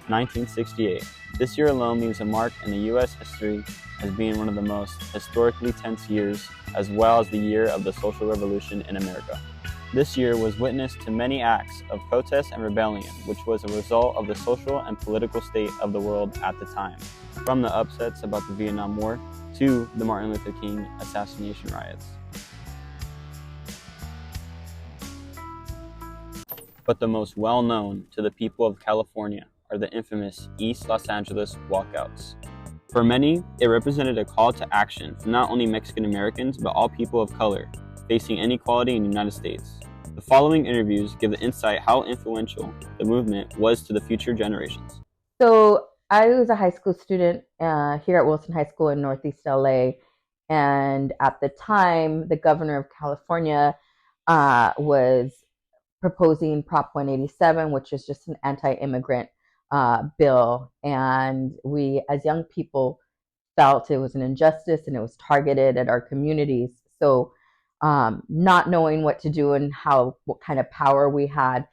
1968. This year alone leaves a mark in the U.S. history as being one of the most historically tense years, as well as the year of the social revolution in America. This year was witness to many acts of protest and rebellion, which was a result of the social and political state of the world at the time, from the upsets about the Vietnam War to the Martin Luther King assassination riots. But the most well-known to the people of California are the infamous East Los Angeles walkouts. For many, it represented a call to action for not only Mexican Americans, but all people of color facing inequality in the United States. The following interviews give the insight how influential the movement was to the future generations. So I was a high school student here at Wilson High School in Northeast LA. And at the time, the governor of California was proposing Prop 187, which is just an anti-immigrant bill. And we, as young people, felt it was an injustice and it was targeted at our communities. So, not knowing what to do and what kind of power we had,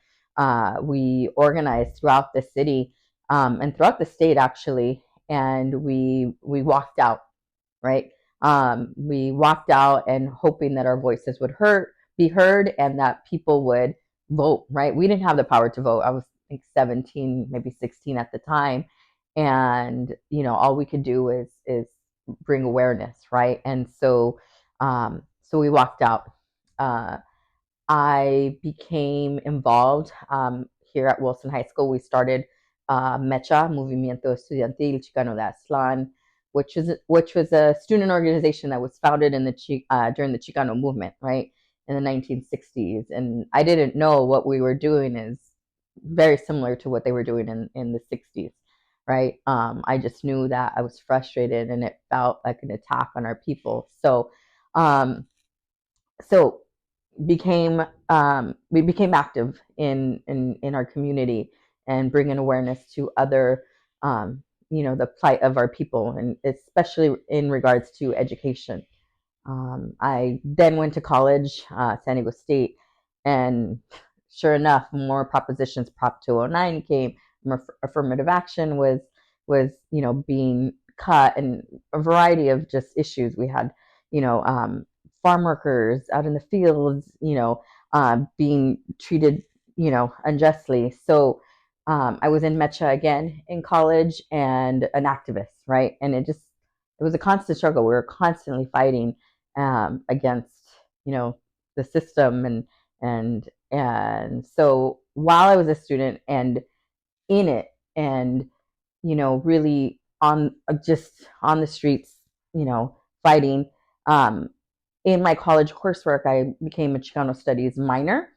we organized throughout the city and throughout the state actually, and we walked out, right? We walked out and hoping that our voices would be heard, and that people would vote, right? We didn't have the power to vote. I was, I think, 17, maybe 16 at the time, and all we could do is bring awareness, right? And so we walked out. Uh, I became involved here at Wilson High School. We started MECHA, Movimiento Estudiantil Chicano de Aztlán, which was a student organization that was founded in during the Chicano movement, right, in the 1960s. And I didn't know what we were doing is very similar to what they were doing in the 60s, right? I just knew that I was frustrated and it felt like an attack on our people. Um, so we became active in our community and bringing awareness to other the plight of our people, and especially in regards to education. I then went to college, San Diego State, and sure enough, more propositions. Prop 209 came. Affirmative action was being cut, and a variety of just issues. We had farm workers out in the fields, being treated unjustly. So I was in MECHA again in college and an activist, right? And it was a constant struggle. We were constantly fighting against the system, and so while I was a student and in it, and really on just on the streets, fighting. In my college coursework, I became a Chicano Studies minor,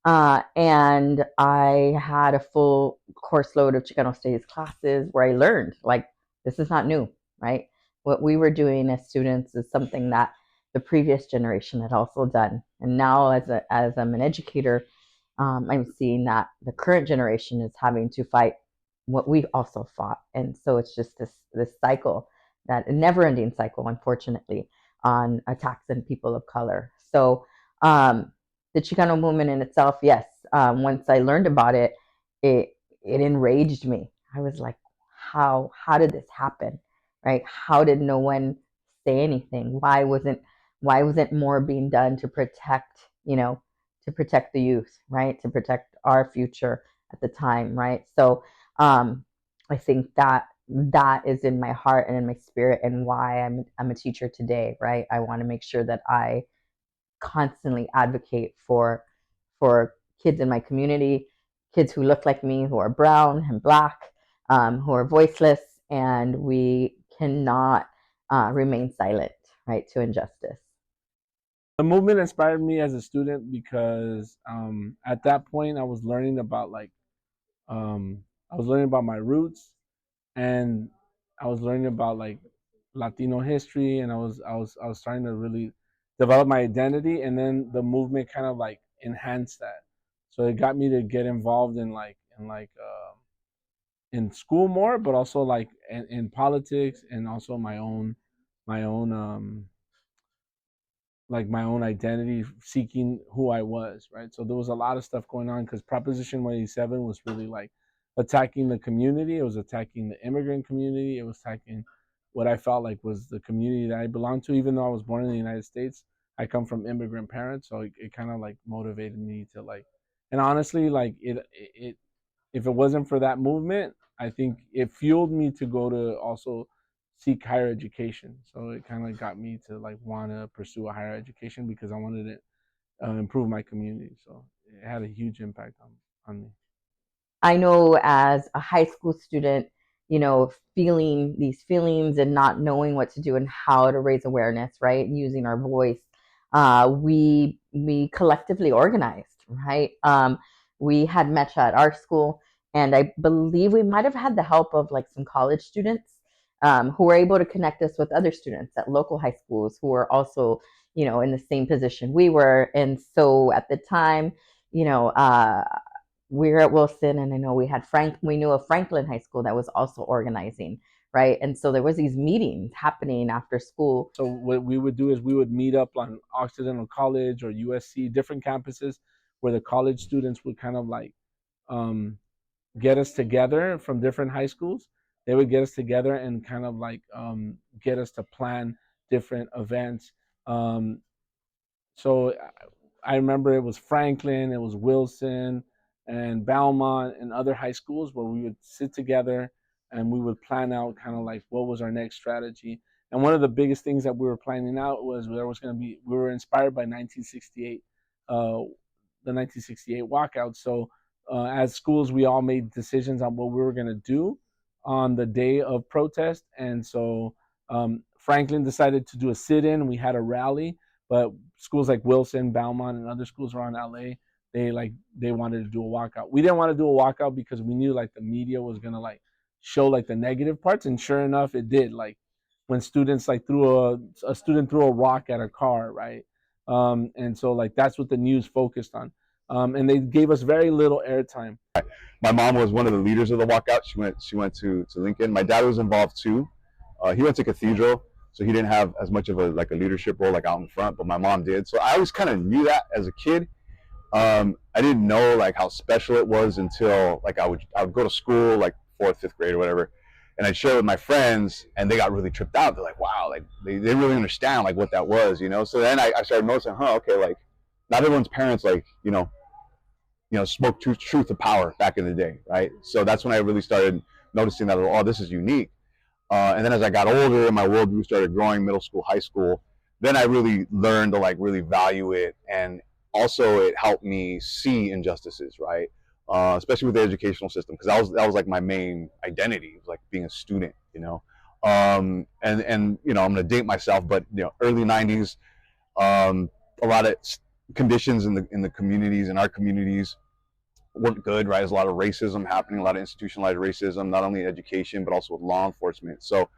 and I had a full course load of Chicano Studies classes where I learned, like, this is not new, right? What we were doing as students is something that the previous generation had also done. And now, as I'm an educator, I'm seeing that the current generation is having to fight what we also fought. And so it's just this cycle, that a never-ending cycle, unfortunately, on attacks on people of color. So the Chicano movement in itself, yes, once I learned about it, it enraged me. I was like, how did this happen, right? How did no one say anything? Why wasn't more being done to protect, to protect the youth, right? To protect our future at the time, right? So I think that is in my heart and in my spirit, and why I'm a teacher today, right? I want to make sure that I constantly advocate for kids in my community, kids who look like me, who are brown and black, who are voiceless, and we cannot remain silent, right, to injustice. The movement inspired me as a student because at that point I was learning about my roots, and I was learning about like Latino history, and I was starting to really develop my identity, and then the movement kind of like enhanced that. So it got me to get involved in school more, but also like in politics, and also my own like my own identity, seeking who I was, right? So there was a lot of stuff going on because Proposition 187 was really like attacking the community. It was attacking the immigrant community. It was attacking what I felt like was the community that I belonged to. Even though I was born in the United States, I come from immigrant parents, so it kind of like motivated me to like. And honestly, like it if it wasn't for that movement, I think it fueled me to go to also seek higher education. So it kind of got me to like want to pursue a higher education because I wanted to improve my community. So it had a huge impact on me. I know as a high school student, feeling these feelings and not knowing what to do and how to raise awareness, right? Using our voice, we collectively organized, right? We had Mecha at our school, and I believe we might have had the help of like some college students who were able to connect us with other students at local high schools who were also, in the same position we were. And so at the time, you know, uh, we were at Wilson, and I know we knew of Franklin High School that was also organizing, right? And so there was these meetings happening after school. So what we would do is we would meet up on Occidental College or USC, different campuses, where the college students would kind of like um, get us together from different high schools. They would get us together and kind of like get us to plan different events. Um, so I remember it was Franklin, it was Wilson, and Belmont, and other high schools where we would sit together and we would plan out kind of like what was our next strategy. And one of the biggest things that we were planning out was there was going to be, we were inspired by 1968, the 1968 walkout. So as schools, we all made decisions on what we were going to do on the day of protest. And so Franklin decided to do a sit-in. We had a rally, but schools like Wilson, Belmont, and other schools around LA, they wanted to do a walkout. We didn't want to do a walkout because we knew like the media was gonna like show like the negative parts, and sure enough, it did. Like when students like threw a student threw a rock at a car, right? And so like that's what the news focused on, and they gave us very little airtime. My mom was one of the leaders of the walkout. She went to Lincoln. My dad was involved too. He went to Cathedral, so he didn't have as much of a leadership role like out in front, but my mom did. So I always kind of knew that as a kid. I didn't know like how special it was until like I would go to school like fourth, fifth grade or whatever, and I'd share it with my friends, and they got really tripped out. They're like, wow, like they didn't really understand like what that was, you know. So then I started noticing, okay, like not everyone's parents like spoke truth to power back in the day, right? So that's when I really started noticing that, oh, this is unique. And then as I got older and my worldview started growing, middle school, high school, then I really learned to like really value it. And also it helped me see injustices, right? Especially with the educational system, because that was like my main identity, was like being a student, you know. And I'm gonna date myself, but early 90s, a lot of conditions in the communities, in our communities, weren't good, right? There's a lot of racism happening, a lot of institutionalized racism, not only in education but also with law enforcement. So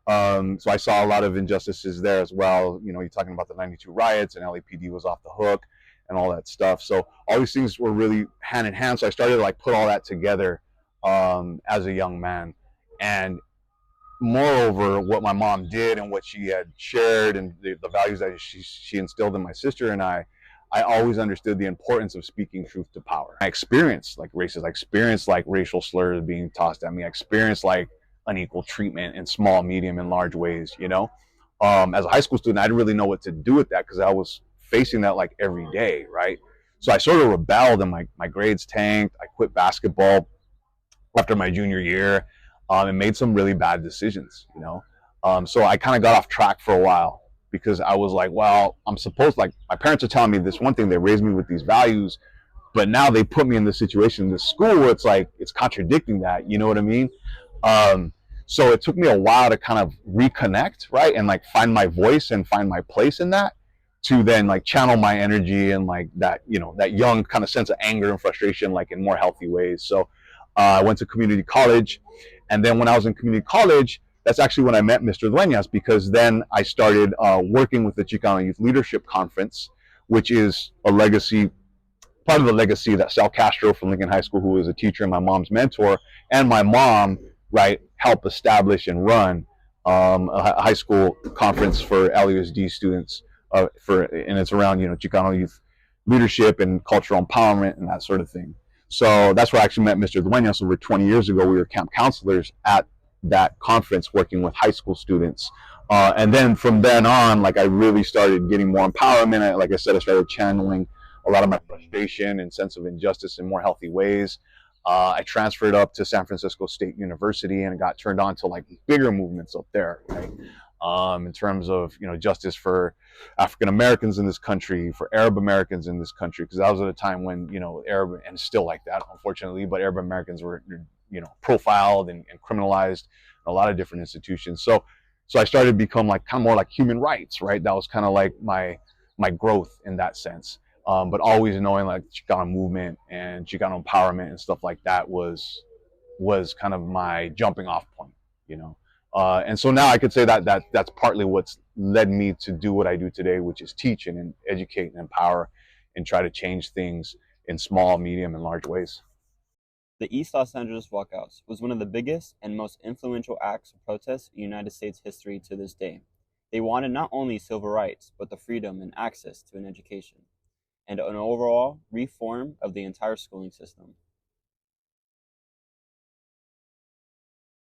so I saw a lot of injustices there as well. You're talking about the 92 riots, and LAPD was off the hook and all that stuff. So all these things were really hand in hand. So I started to like put all that together as a young man. And moreover, what my mom did and what she had shared and the values that she instilled in my sister and I always understood the importance of speaking truth to power. I experienced like racism, I experienced like racial slurs being tossed at me, I experienced like unequal treatment in small, medium, and large ways, As a high school student, I didn't really know what to do with that because I was facing that like every day, right? So I sort of rebelled, and my grades tanked. I quit basketball after my junior year, and made some really bad decisions, So I kind of got off track for a while because I was like, well, I'm supposed, like, my parents are telling me this one thing, they raised me with these values, but now they put me in this situation in this school where it's like, it's contradicting that, you know what I mean? So it took me a while to kind of reconnect, right? And like find my voice and find my place in that, to then like channel my energy and like that, that young kind of sense of anger and frustration, like in more healthy ways. So I went to community college. And then when I was in community college, that's actually when I met Mr. Dueñas, because then I started working with the Chicano Youth Leadership Conference, which is a legacy, part of the legacy that Sal Castro from Lincoln High School, who was a teacher and my mom's mentor, and my mom, right, helped establish and run a high school conference for LUSD students, and it's around, Chicano youth leadership and cultural empowerment and that sort of thing. So that's where I actually met Mr. Duenas over 20 years ago. We were camp counselors at that conference working with high school students. And then from then on, like I really started getting more empowerment. Like I said, I started channeling a lot of my frustration and sense of injustice in more healthy ways. I transferred up to San Francisco State University and got turned on to like bigger movements up there, right? In terms of, you know, justice for African Americans in this country, for Arab Americans in this country, because that was at a time when, you know, Arab, and still like that, unfortunately, but Arab Americans were, you know, profiled and criminalized in a lot of different institutions. So I started to become like kind of more like human rights, right? That was kind of like my growth in that sense. But always knowing like Chicano movement and Chicano empowerment and stuff like that was kind of my jumping off point, you know. And so now I could say that that's partly what's led me to do what I do today, which is teach and educate and empower and try to change things in small, medium, and large ways. The East Los Angeles walkouts was one of the biggest and most influential acts of protest in United States history to this day. They wanted not only civil rights, but the freedom and access to an education, and an overall reform of the entire schooling system.